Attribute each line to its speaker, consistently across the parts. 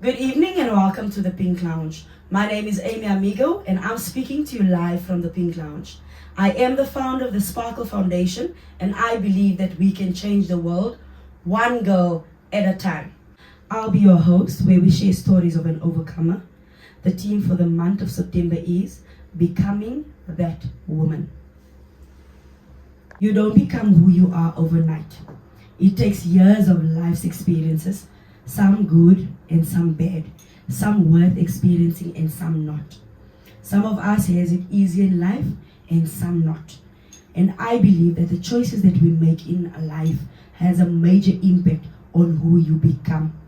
Speaker 1: Good evening and welcome to the Pink Lounge. My name is Amy Amigo and I'm speaking to you live from the Pink Lounge. I am the founder of the Sparkle Foundation and I believe that we can change the world one girl at a time. I'll be your host where we share stories of an overcomer. The theme for the month of September is Becoming That Woman. You don't become who you are overnight. It takes years of life's experiences, some good and some bad, some worth experiencing and some not. Some of us has it easy in life and some not. And I believe that the choices that we make in life has a major impact on who you become.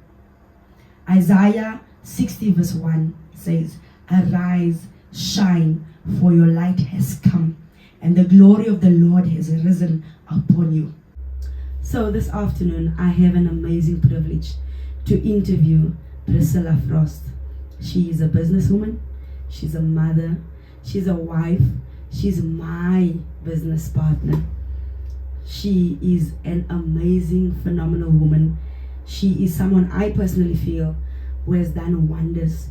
Speaker 1: Isaiah 60 verse 1 says, "Arise, shine, for your light has come, and the glory of the Lord has risen upon you." So this afternoon, I have an amazing privilege to interview PRISCILLA Frost. She is a businesswoman, she's a mother, she's a wife, she's my business partner. She is an amazing, phenomenal woman. She is someone I personally feel who has done wonders.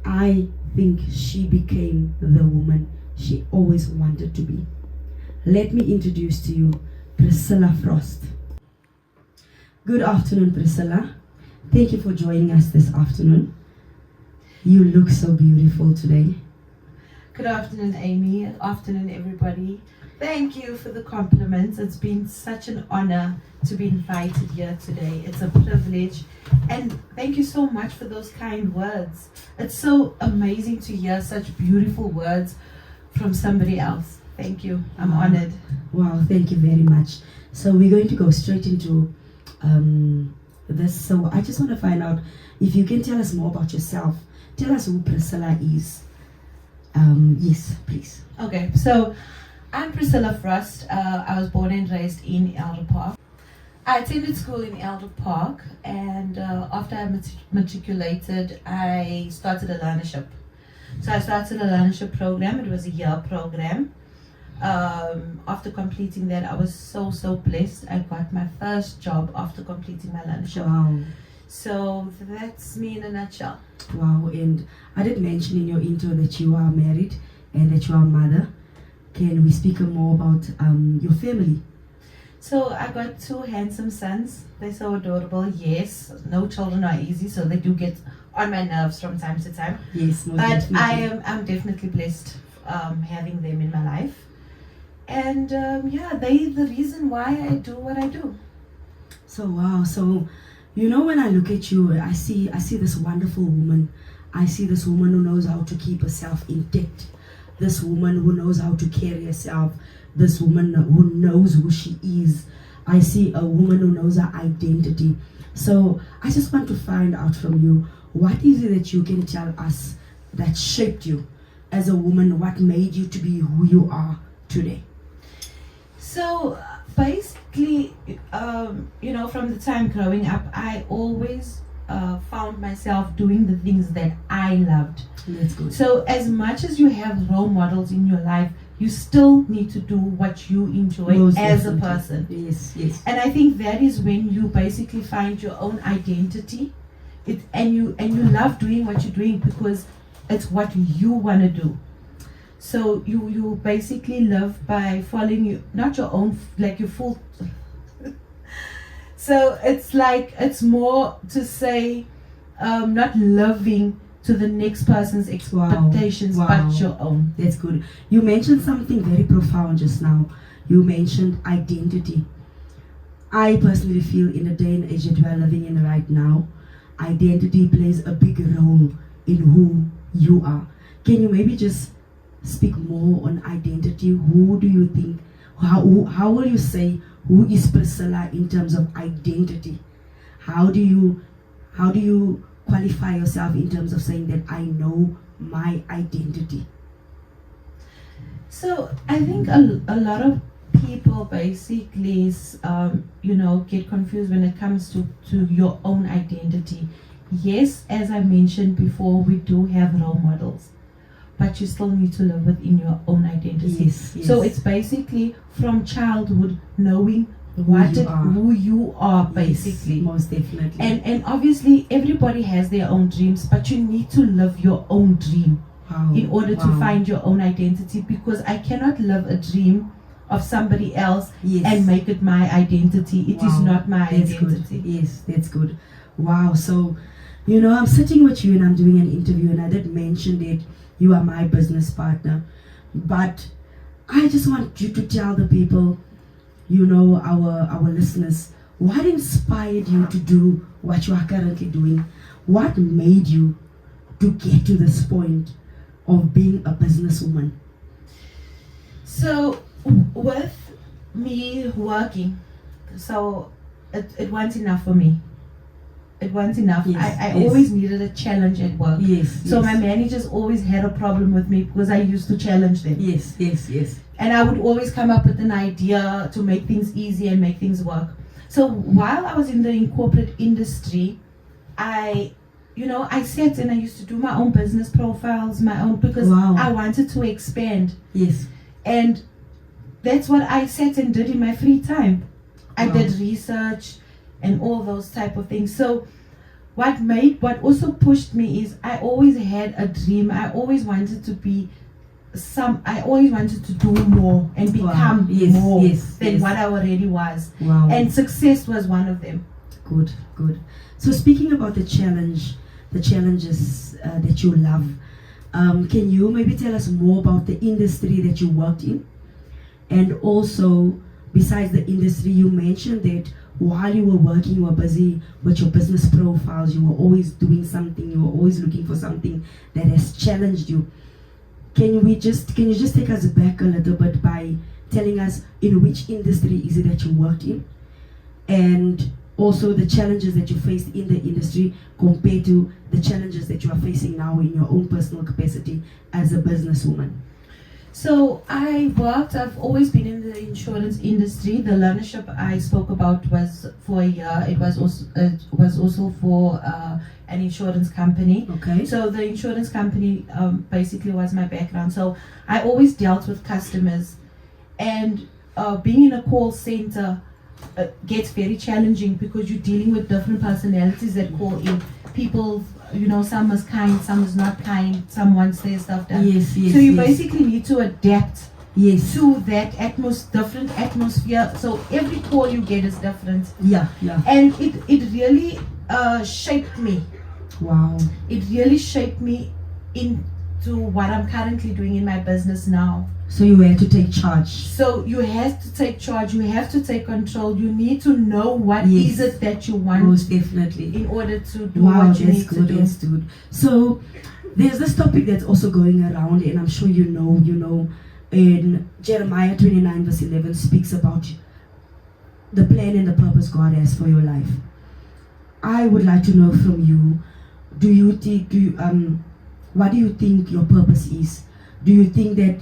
Speaker 1: I think she became the woman she always wanted to be. Let me introduce to you PRISCILLA Frost. Good afternoon, PRISCILLA. Thank you for joining us this afternoon. You look so beautiful today.
Speaker 2: Good afternoon, Amy. Good afternoon, everybody. Thank you for the compliments. It's been such an honor to be invited here today. It's a privilege. And thank you so much for those kind words. It's so amazing to hear such beautiful words from somebody else. Thank you. I'm honored.
Speaker 1: Wow, thank you very much. So we're going to go straight into this. So I just want to find out if you can tell us more about yourself. Tell us who PRISCILLA is. Yes, please.
Speaker 2: Okay, so I'm PRISCILLA Frost. I was born and raised in Elder Park. I attended school in Elder Park, and after I matriculated, I started a learnership. So I started a learnership program. It was a year program. After completing that, I was so blessed. I got my first job after completing my learnership.
Speaker 1: Wow.
Speaker 2: So that's me in a nutshell.
Speaker 1: Wow, and I did mention in your intro that you are married and that you are a mother. Can we speak more about your family?
Speaker 2: So I got two handsome sons. They're so adorable. Yes, no children are easy, so they do get on my nerves from time to time.
Speaker 1: Yes, most
Speaker 2: but
Speaker 1: definitely.
Speaker 2: I'm definitely blessed having them in my life. And they the reason why I do what I do.
Speaker 1: So wow, so you know, when I look at you, I see this wonderful woman. I see this woman who knows how to keep herself intact. This woman who knows how to carry herself. This woman who knows who she is. I see a woman who knows her identity. So I just want to find out from you, what is it that you can tell us that shaped you as a woman? What made you to be who you are today?
Speaker 2: So basically, from the time growing up, I always found myself doing the things that I loved.
Speaker 1: That's good.
Speaker 2: So as much as you have role models in your life, you still need to do what you enjoy
Speaker 1: Most
Speaker 2: as
Speaker 1: definitely.
Speaker 2: a person.
Speaker 1: Yes, yes.
Speaker 2: And I think that is when you basically find your own identity. And you love doing what you're doing because it's what you want to do. So you basically live by following not your own, like your full. So it's more to say, not living to the next person's expectations,
Speaker 1: Wow.
Speaker 2: but your own.
Speaker 1: That's good. You mentioned something very profound just now. You mentioned identity. I personally feel in the day and age that we are living in right now, identity plays a big role in who you are. Can you maybe just speak more on identity? Who do you think, how will you say who is PRISCILLA in terms of identity? How do you qualify yourself in terms of saying that I know my identity?
Speaker 2: So I think a lot of people basically get confused when it comes to your own identity. Yes, as I mentioned before, we do have role models, but you still need to live within your own identity.
Speaker 1: Yes, yes.
Speaker 2: So it's basically from childhood knowing who you are basically.
Speaker 1: Yes, most definitely.
Speaker 2: And obviously everybody has their own dreams, but you need to live your own dream
Speaker 1: Wow.
Speaker 2: in order to
Speaker 1: Wow.
Speaker 2: find your own identity, because I cannot live a dream of somebody else
Speaker 1: Yes.
Speaker 2: and make it my identity. It is
Speaker 1: Wow.
Speaker 2: not my
Speaker 1: That's
Speaker 2: identity.
Speaker 1: good. Yes, that's good. Wow. So, I'm sitting with you and I'm doing an interview, and I did mention that you are my business partner. But I just want you to tell the people, our listeners, what inspired you to do what you are currently doing? What made you to get to this point of being a businesswoman?
Speaker 2: So with me working, so it wasn't enough for me. It wasn't enough.
Speaker 1: Yes,
Speaker 2: I
Speaker 1: yes.
Speaker 2: always needed a challenge at work.
Speaker 1: Yes.
Speaker 2: So
Speaker 1: yes.
Speaker 2: my managers always had a problem with me because I used to challenge them.
Speaker 1: Yes, yes, yes.
Speaker 2: And I would always come up with an idea to make things easy and make things work. So while I was in the corporate industry, I sat and I used to do my own business profiles, because
Speaker 1: Wow.
Speaker 2: I wanted to expand.
Speaker 1: Yes.
Speaker 2: And that's what I sat and did in my free time. I
Speaker 1: Wow.
Speaker 2: did research and all those type of things. So what also pushed me is I always had a dream. I always wanted to be I always wanted to do more and become
Speaker 1: Wow. Yes,
Speaker 2: more
Speaker 1: yes,
Speaker 2: than
Speaker 1: yes.
Speaker 2: what I already was.
Speaker 1: Wow.
Speaker 2: And success was one of them.
Speaker 1: Good, good. So speaking about the challenges that you love, can you maybe tell us more about the industry that you worked in? And also, besides the industry, you mentioned that while you were working, you were busy with your business profiles, you were always doing something, you were always looking for something that has challenged you. Can you just take us back a little bit by telling us in which industry is it that you worked in? And also the challenges that you faced in the industry compared to the challenges that you are facing now in your own personal capacity as a businesswoman.
Speaker 2: So I've always been in the insurance industry. The learnership I spoke about was for a year. It was also for an insurance company.
Speaker 1: Okay.
Speaker 2: So the insurance company basically was my background. So I always dealt with customers, and being in a call center gets very challenging because you're dealing with different personalities that call in. People, some is kind, some is not kind, some wants their stuff done.
Speaker 1: Yes, yes.
Speaker 2: So you
Speaker 1: yes.
Speaker 2: basically need to adapt
Speaker 1: Yes.
Speaker 2: to that different atmosphere. So every call you get is different.
Speaker 1: Yeah, yeah.
Speaker 2: And it really shaped me.
Speaker 1: Wow.
Speaker 2: It really shaped me into what I'm currently doing in my business now.
Speaker 1: So you had to take charge.
Speaker 2: So you have to take charge, you have to take control, you need to know what
Speaker 1: Yes.
Speaker 2: is it that you want
Speaker 1: Most definitely.
Speaker 2: in order to do
Speaker 1: Wow,
Speaker 2: what you
Speaker 1: that's
Speaker 2: need
Speaker 1: good,
Speaker 2: to do.
Speaker 1: that's good. So there's this topic that's also going around, and I'm sure you know, in Jeremiah 29 verse 11 speaks about the plan and the purpose God has for your life. I would like to know from you, what do you think your purpose is? Do you think that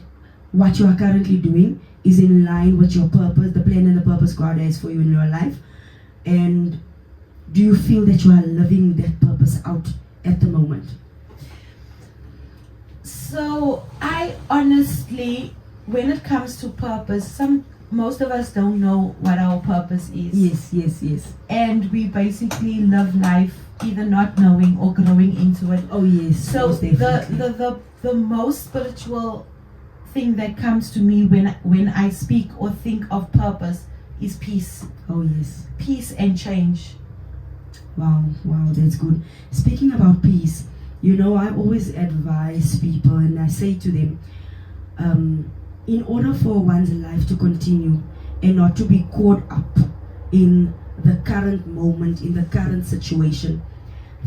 Speaker 1: what you are currently doing is in line with your purpose, the plan and the purpose God has for you in your life? And do you feel that you are living that purpose out at the moment?
Speaker 2: So I honestly, when it comes to purpose, most of us don't know what our purpose is.
Speaker 1: Yes.
Speaker 2: And we basically live life either not knowing or growing into it.
Speaker 1: Oh yes.
Speaker 2: So
Speaker 1: most definitely.
Speaker 2: the most spiritual thing that comes to me when I speak or think of purpose is peace.
Speaker 1: Oh yes.
Speaker 2: Peace and change.
Speaker 1: Wow, that's good. Speaking about peace, I always advise people and I say to them, in order for one's life to continue and not to be caught up in the current moment, in the current situation,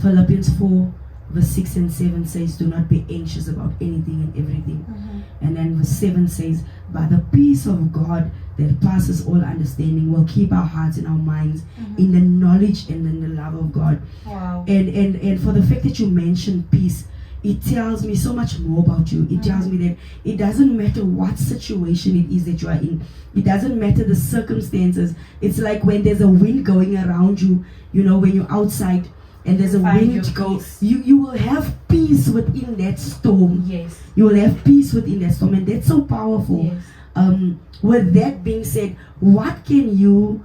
Speaker 1: Philippians 4 verse 6 and 7 says, do not be anxious about anything and everything. And then verse 7 says, but the peace of God that passes all understanding will keep our hearts and our minds in the knowledge and in the love of God.
Speaker 2: Wow.
Speaker 1: And for the fact that you mentioned peace, it tells me so much more about you. It tells me that it doesn't matter what situation it is that you are in. It doesn't matter the circumstances. It's like when there's a wind going around you, when you're outside and there's a
Speaker 2: Find
Speaker 1: wind
Speaker 2: your
Speaker 1: go,
Speaker 2: peace.
Speaker 1: you will have peace within that storm.
Speaker 2: Yes.
Speaker 1: You will have peace within that storm, and that's so powerful.
Speaker 2: Yes.
Speaker 1: With that being said, what can you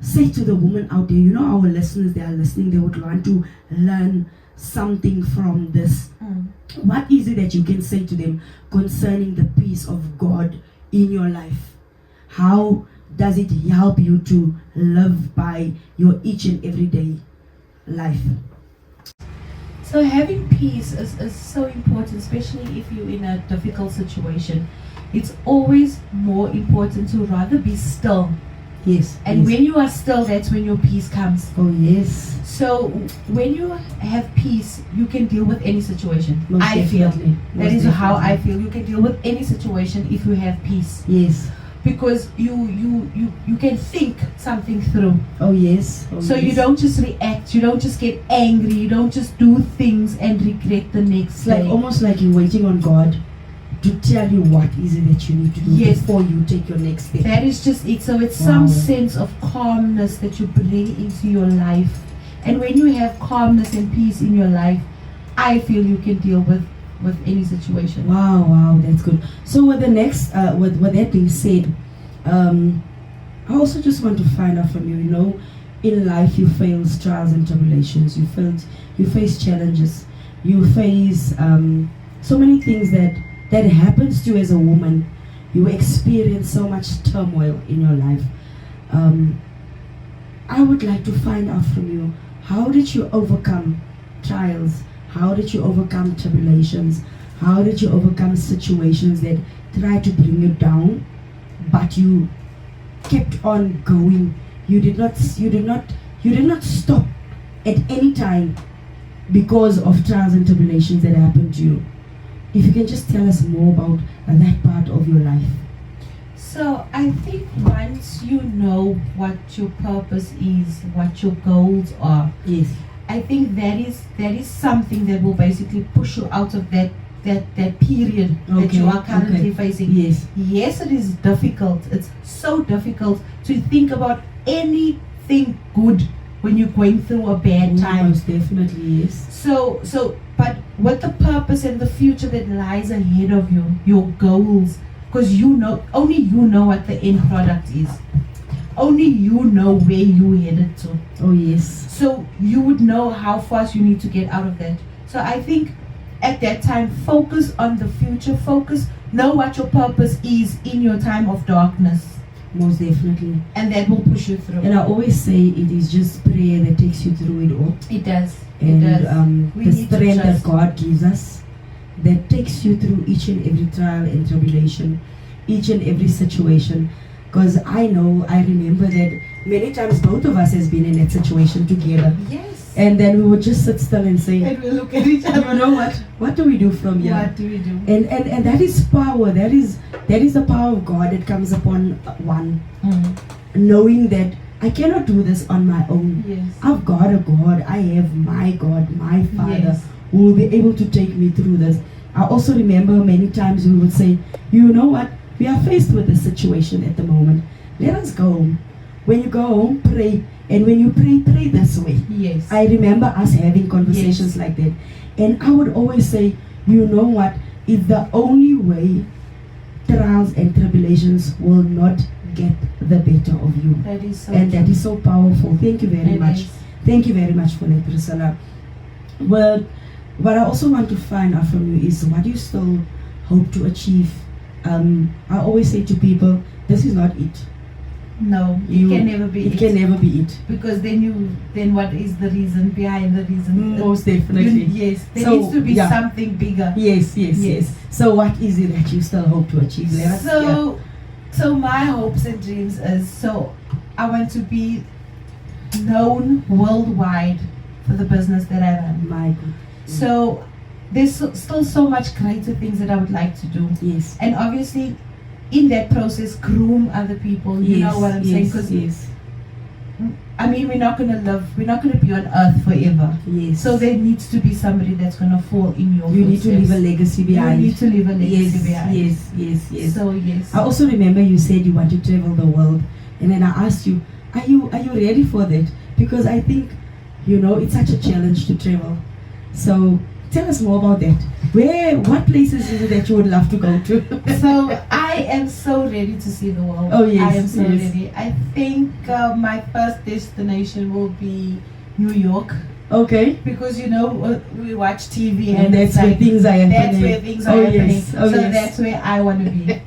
Speaker 1: say to the woman out there, our listeners, they are listening, they would want to learn something from this. What is it that you can say to them concerning the peace of God in your life? How does it help you to live by your each and everyday life?
Speaker 2: So having peace is so important, especially if you're in a difficult situation. It's always more important to rather be still.
Speaker 1: Yes.
Speaker 2: And when you are still, that's when your peace comes.
Speaker 1: Oh, yes.
Speaker 2: So when you have peace, you can deal with any situation.
Speaker 1: Most
Speaker 2: I
Speaker 1: definitely.
Speaker 2: feel.
Speaker 1: Most
Speaker 2: That is how I
Speaker 1: definitely.
Speaker 2: feel. You can deal with any situation if you have peace.
Speaker 1: Yes.
Speaker 2: Because you can think something through.
Speaker 1: Oh, yes. Oh,
Speaker 2: So
Speaker 1: yes.
Speaker 2: you don't just react, you don't just get angry, you don't just do things and regret the next
Speaker 1: It's like
Speaker 2: day.
Speaker 1: almost like you're waiting on God to tell you what is it that you need to do
Speaker 2: Yes.
Speaker 1: before you take your next step.
Speaker 2: That is just it. So it's
Speaker 1: Wow.
Speaker 2: some sense of calmness that you bring into your life. And when you have calmness and peace in your life, I feel you can deal with any situation.
Speaker 1: Wow, that's good. So with the next, with that being said, I also just want to find out from you, in life you face trials and tribulations, you face challenges, you face so many things that happens to you as a woman. You experience so much turmoil in your life. I would like to find out from you, how did you overcome trials? How did you overcome tribulations? How did you overcome situations that tried to bring you down, but you kept on going? You did not stop at any time because of trials and tribulations that happened to you. If you can just tell us more about that part of your life.
Speaker 2: So I think once you know what your purpose is, what your goals are,
Speaker 1: Yes.
Speaker 2: I think that is something that will basically push you out of that period that you are currently facing.
Speaker 1: Yes.
Speaker 2: Yes, it is difficult. It's so difficult to think about anything good when you're going through a bad time.
Speaker 1: Most definitely, yes.
Speaker 2: But with the purpose and the future that lies ahead of you, your goals, because only you know what the end product is. Only you know where you headed to.
Speaker 1: Oh, yes.
Speaker 2: So you would know how fast you need to get out of that. So I think at that time, focus on the future. Know what your purpose is in your time of darkness.
Speaker 1: Most definitely.
Speaker 2: And that will push you through.
Speaker 1: And I always say it is just prayer that takes you through it all.
Speaker 2: It does.
Speaker 1: And
Speaker 2: it does. We
Speaker 1: the
Speaker 2: need to
Speaker 1: strength that
Speaker 2: trust.
Speaker 1: God gives us, that takes you through each and every trial and tribulation, each and every situation. Because I remember that many times both of us has been in that situation together.
Speaker 2: Yes.
Speaker 1: And then we would just sit still and say,
Speaker 2: And we look at each other.
Speaker 1: you know what do we do from here?
Speaker 2: What do we do?
Speaker 1: And that is power. That is the power of God that comes upon one. Knowing that I cannot do this on my own.
Speaker 2: Yes.
Speaker 1: I've got a God. I have my God, my Father,
Speaker 2: Yes.
Speaker 1: who will be able to take me through this. I also remember many times we would say, you know what? We are faced with this situation at the moment. Let us go home. When you go home, pray. And when you pray this way.
Speaker 2: Yes.
Speaker 1: I remember us having conversations like that. And I would always say, you know what? It's the only way trials and tribulations will not get the better of you.
Speaker 2: That is so
Speaker 1: And
Speaker 2: true.
Speaker 1: that is so powerful. Thank you very
Speaker 2: It
Speaker 1: much.
Speaker 2: is.
Speaker 1: Thank you very much for that, Priscilla. Well, what I also want to find out from you is what you still hope to achieve. I always say to people, this is not it.
Speaker 2: No, it can never be.
Speaker 1: It can never be it.
Speaker 2: Because then what is the reason behind the reason?
Speaker 1: Most definitely.
Speaker 2: Yes, there
Speaker 1: So,
Speaker 2: needs to be
Speaker 1: yeah.
Speaker 2: something bigger.
Speaker 1: Yes. So what is it that you still hope to achieve? Let us hear.
Speaker 2: So my hopes and dreams is, I want to be known worldwide for the business that I run.
Speaker 1: My God.
Speaker 2: So there's still so much greater things that I would like to do.
Speaker 1: Yes.
Speaker 2: And obviously in that process groom other people. You know what I'm saying? Because
Speaker 1: yes.
Speaker 2: I mean, we're not going to be on earth forever.
Speaker 1: Yes.
Speaker 2: So there needs to be somebody that's going to fall in your
Speaker 1: you need to
Speaker 2: footsteps.
Speaker 1: leave a legacy behind.
Speaker 2: You need to leave a legacy behind.
Speaker 1: Yes.
Speaker 2: So yes.
Speaker 1: I also remember you said you want to travel the world, and then I asked you, are you ready for that? Because I think, it's such a challenge to travel. So Tell us more about that. What places is it that you would love to go to?
Speaker 2: So I am so ready to see the world.
Speaker 1: Oh, yes,
Speaker 2: I am so
Speaker 1: yes.
Speaker 2: ready. I think my first destination will be New York,
Speaker 1: Okay.
Speaker 2: because we watch TV
Speaker 1: And that's
Speaker 2: it's
Speaker 1: where
Speaker 2: like,
Speaker 1: things are happening.
Speaker 2: that's where things are
Speaker 1: Oh,
Speaker 2: happening.
Speaker 1: yes. Oh,
Speaker 2: so
Speaker 1: yes.
Speaker 2: that's where I want to be.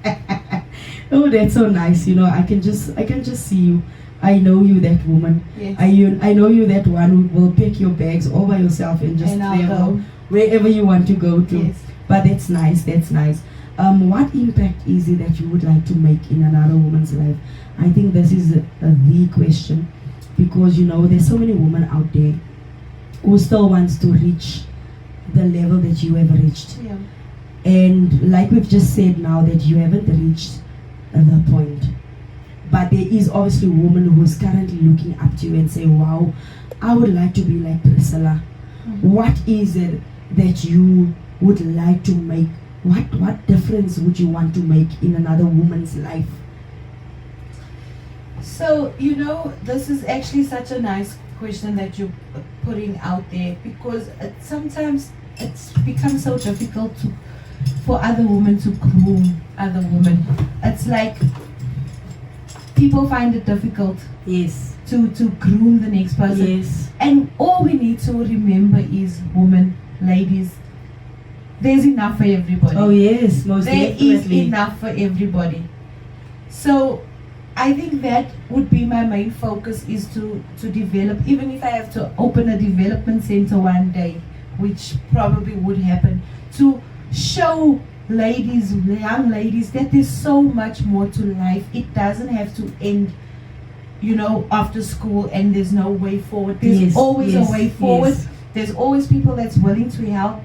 Speaker 1: Oh, that's so nice. I can just see you. I know you, that woman.
Speaker 2: Yes.
Speaker 1: I know you, that one who will pick your bags all by yourself and just
Speaker 2: And I'll
Speaker 1: travel
Speaker 2: go.
Speaker 1: wherever you want to go to.
Speaker 2: Yes.
Speaker 1: But that's nice. That's nice. What impact is it that you would like to make in another woman's life? I think this is the question, because there's so many women out there who still wants to reach the level that you have reached.
Speaker 2: Yeah.
Speaker 1: And like we've just said now, that you haven't reached the point. But there is obviously a woman who's currently looking up to you and say, wow, I would like to be like Priscilla.
Speaker 2: Mm-hmm.
Speaker 1: What is it that you would like to make? What difference would you want to make in another woman's life?
Speaker 2: So, this is actually such a nice question that you're putting out there, because sometimes it's become so difficult for other women to groom other women. It's like people find it difficult
Speaker 1: Yes.
Speaker 2: to groom the next person.
Speaker 1: Yes.
Speaker 2: And all we need to remember is, women, ladies, there's enough for everybody.
Speaker 1: Oh yes, most
Speaker 2: There
Speaker 1: definitely.
Speaker 2: is enough for everybody. So I think that would be my main focus, is to develop, even if I have to open a development center one day, which probably would happen, to show ladies, young ladies, that there's so much more to life. It doesn't have to end after school and there's no way forward. There's
Speaker 1: Yes,
Speaker 2: always
Speaker 1: yes,
Speaker 2: a way forward.
Speaker 1: yes.
Speaker 2: There's always people that's willing to help.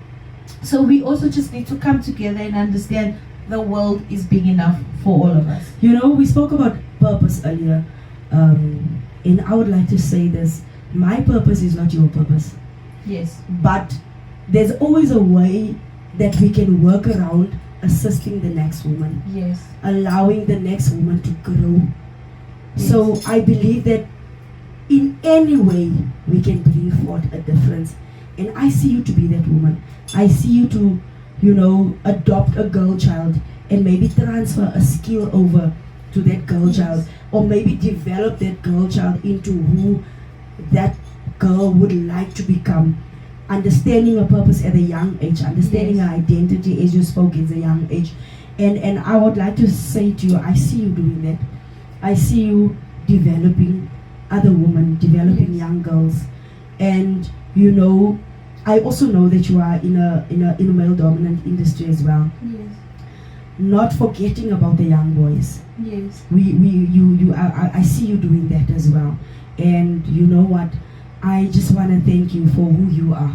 Speaker 2: So we also just need to come together and understand the world is big enough for all of us.
Speaker 1: We spoke about purpose earlier, and I would like to say this: my purpose is not your purpose,
Speaker 2: Yes.
Speaker 1: but there's always a way that we can work around assisting the next woman,
Speaker 2: Yes.
Speaker 1: allowing the next woman to grow.
Speaker 2: Yes.
Speaker 1: So I believe that in any way we can bring forth a difference, and I see you to be that woman. I see you to adopt a girl child and maybe transfer a skill over to that girl
Speaker 2: Yes.
Speaker 1: child, or maybe develop that girl child into who that girl would like to become, understanding her purpose at a young age, understanding
Speaker 2: Yes.
Speaker 1: her identity, as you spoke, at a young age. And I would like to say to you, I see you doing that. I see you developing other women, developing
Speaker 2: Yes.
Speaker 1: young girls, and I also know that you are in a male dominant industry as well.
Speaker 2: Yes.
Speaker 1: Not forgetting about the young boys.
Speaker 2: Yes.
Speaker 1: I see you doing that as well. And you know what? I just want to thank you for who you are,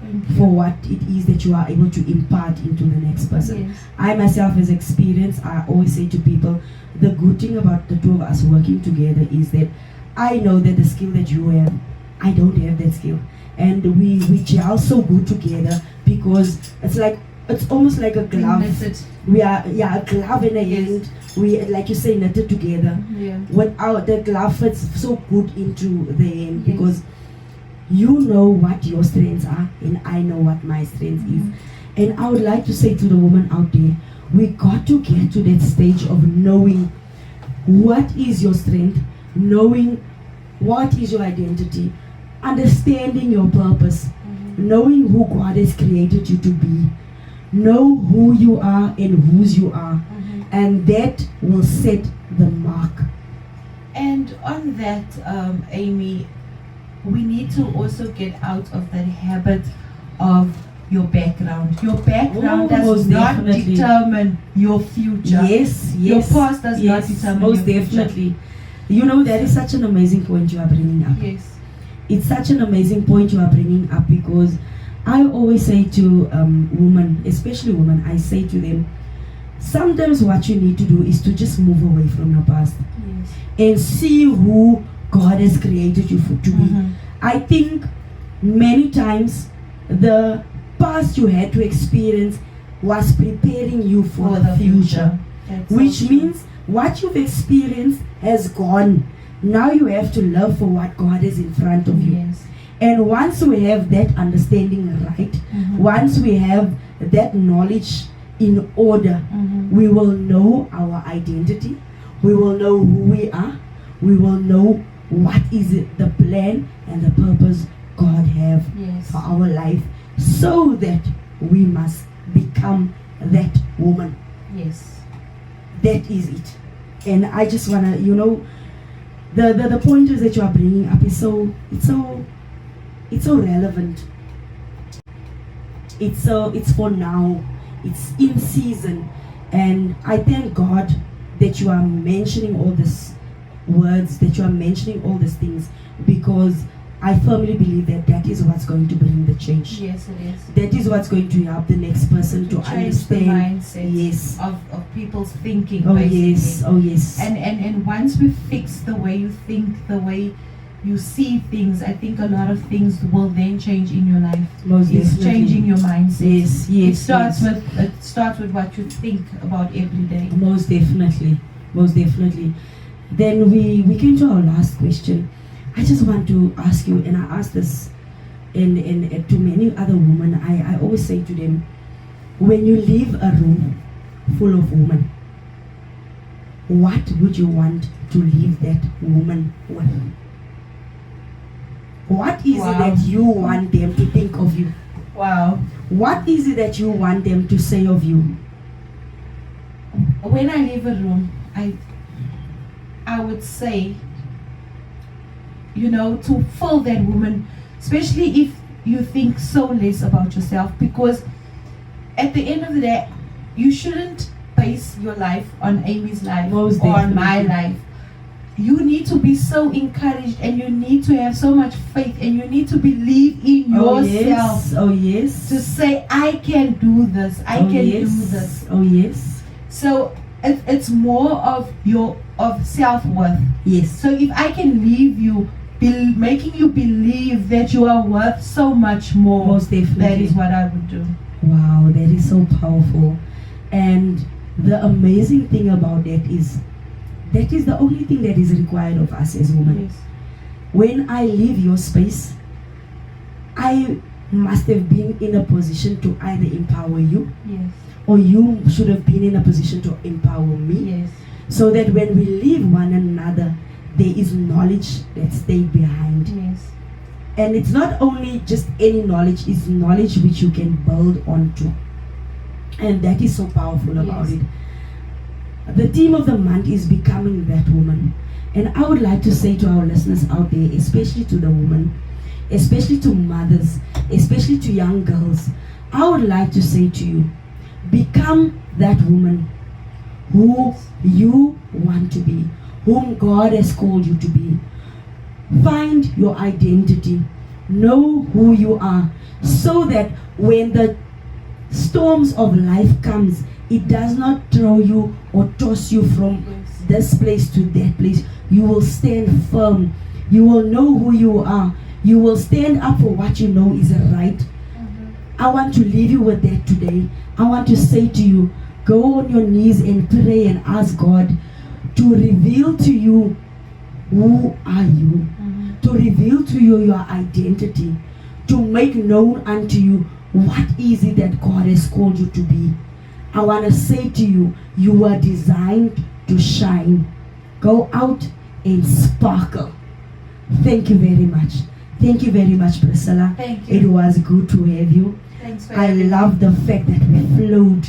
Speaker 2: Thank you.
Speaker 1: for what it is that you are able to impart into the next person.
Speaker 2: Yes.
Speaker 1: I myself has experienced, I always say to people, the good thing about the two of us working together is that I know that the skill that you have, I don't have that skill. And we gel so good together, because it's almost like a glove.
Speaker 2: Knitted.
Speaker 1: We are a glove and a
Speaker 2: Yes.
Speaker 1: hand. We, like you say, knitted together.
Speaker 2: Yeah.
Speaker 1: The glove fits so good into the hand,
Speaker 2: Yes.
Speaker 1: because you know what your strengths are and I know what my strength is. And I would like to say to the woman out there, we got to get to that stage of knowing what is your strength, knowing what is your identity, understanding your purpose, knowing who God has created you to be. Know who you are and whose you are, and that will set the mark.
Speaker 2: And on that, Amy, we need to also get out of that habit of your background. Your background
Speaker 1: Oh,
Speaker 2: does
Speaker 1: most
Speaker 2: not
Speaker 1: definitely.
Speaker 2: determine your future.
Speaker 1: Yes,
Speaker 2: Your
Speaker 1: yes.
Speaker 2: past does
Speaker 1: yes,
Speaker 2: not determine
Speaker 1: most
Speaker 2: your future.
Speaker 1: definitely. That is such an amazing point you are bringing up.
Speaker 2: Yes.
Speaker 1: It's such an amazing point you are bringing up, because I always say to women, especially women, I say to them, sometimes what you need to do is to just move away from your past
Speaker 2: Yes.
Speaker 1: and see who God has created you to be. I think many times the past you had to experience was preparing you for the future.
Speaker 2: That's so
Speaker 1: Which
Speaker 2: true.
Speaker 1: means what you've experienced has gone. Now you have to love for what God is in front of you.
Speaker 2: Yes.
Speaker 1: And once we have that understanding right, once we have that knowledge in order, we will know our identity, we will know who we are, we will know what is it, the plan and the purpose God have
Speaker 2: Yes.
Speaker 1: for our life, so that we must become that woman.
Speaker 2: Yes.
Speaker 1: That is it. And I just wanna, the pointers that you are bringing up is so relevant. It's for now. It's in season, and I thank God that you are mentioning all these words, that you are mentioning all these things, because I firmly believe that that is what's going to bring the change.
Speaker 2: Yes, it is.
Speaker 1: That is what's going to help the next person to
Speaker 2: change the
Speaker 1: understand.
Speaker 2: mindset
Speaker 1: Yes.
Speaker 2: of people's thinking.
Speaker 1: Oh
Speaker 2: basically.
Speaker 1: yes. Oh yes.
Speaker 2: And once we fix the way you think, the way you see things, I think a lot of things will then change in your life.
Speaker 1: Most
Speaker 2: It's
Speaker 1: definitely.
Speaker 2: changing your mindset.
Speaker 1: Yes, yes.
Speaker 2: It starts with what you think about every day.
Speaker 1: Most definitely. Most definitely. Then we came to our last question. I just want to ask you, and I ask this in to many other women. I always say to them, when you leave a room full of women, what would you want to leave that woman with? What is it that you want them to think of you?
Speaker 2: Wow.
Speaker 1: What is it that you want them to say of you?
Speaker 2: When I leave a room, I would say, to fill that woman, especially if you think so less about yourself, because at the end of the day, you shouldn't base your life on Amy's life
Speaker 1: Most
Speaker 2: or on my
Speaker 1: definitely.
Speaker 2: life. You need to be so encouraged, and you need to have so much faith, and you need to believe in yourself.
Speaker 1: Oh yes.
Speaker 2: To say, I can do this, I can do this.
Speaker 1: Oh yes.
Speaker 2: So it's more of self-worth.
Speaker 1: Yes.
Speaker 2: So if I can leave you, making you believe that you are worth so much more,
Speaker 1: Most definitely.
Speaker 2: that is what I would do.
Speaker 1: Wow, that is so powerful. And the amazing thing about that is the only thing that is required of us as women.
Speaker 2: Yes.
Speaker 1: When I leave your space, I must have been in a position to either empower you,
Speaker 2: Yes.
Speaker 1: or you should have been in a position to empower me,
Speaker 2: Yes.
Speaker 1: so that when we leave one another, there is knowledge that stays behind.
Speaker 2: Yes.
Speaker 1: And it's not only just any knowledge, it's knowledge which you can build onto. And that is so powerful about
Speaker 2: Yes.
Speaker 1: it. The theme of the month is becoming that woman. And I would like to say to our listeners out there, especially to the women, especially to mothers, especially to young girls, I would like to say to you, become that woman who you want to be, whom God has called you to be. Find your identity. Know who you are, so that when the storms of life comes, it does not throw you or toss you from
Speaker 2: Yes.
Speaker 1: this place to that place. You will stand firm. You will know who you are. You will stand up for what you know is right. I want to leave you with that today. I want to say to you, go on your knees and pray and ask God to reveal to you who are you, to reveal to you your identity, to make known unto you what is it that God has called you to be. I want to say to you, you are designed to shine. Go out and sparkle. Thank you very much. Thank you very much, Priscilla.
Speaker 2: Thank you.
Speaker 1: It was good to have you.
Speaker 2: Thanks for
Speaker 1: I
Speaker 2: having me.
Speaker 1: love the fact that we flowed.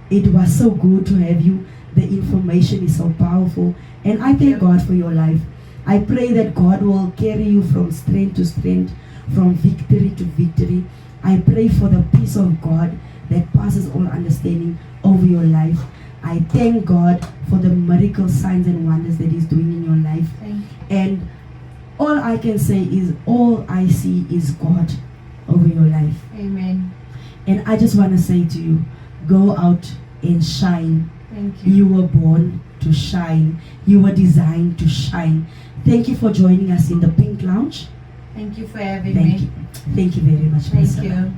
Speaker 1: It was so good to have you. The information is so powerful. And I thank God for your life. I pray that God will carry you from strength to strength, from victory to victory. I pray for the peace of God that passes all understanding over your life. I thank God for the miracle signs and wonders that He's doing in your life.
Speaker 2: Thank you.
Speaker 1: And all I can say is, all I see is God over your life.
Speaker 2: Amen.
Speaker 1: And I just want to say to you, go out and shine.
Speaker 2: Thank you.
Speaker 1: You were born to shine. You were designed to shine. Thank you for joining us in the Pink Lounge.
Speaker 2: Thank you for having
Speaker 1: Thank
Speaker 2: me.
Speaker 1: you. Thank you very much,
Speaker 2: Thank
Speaker 1: Priscilla.
Speaker 2: you.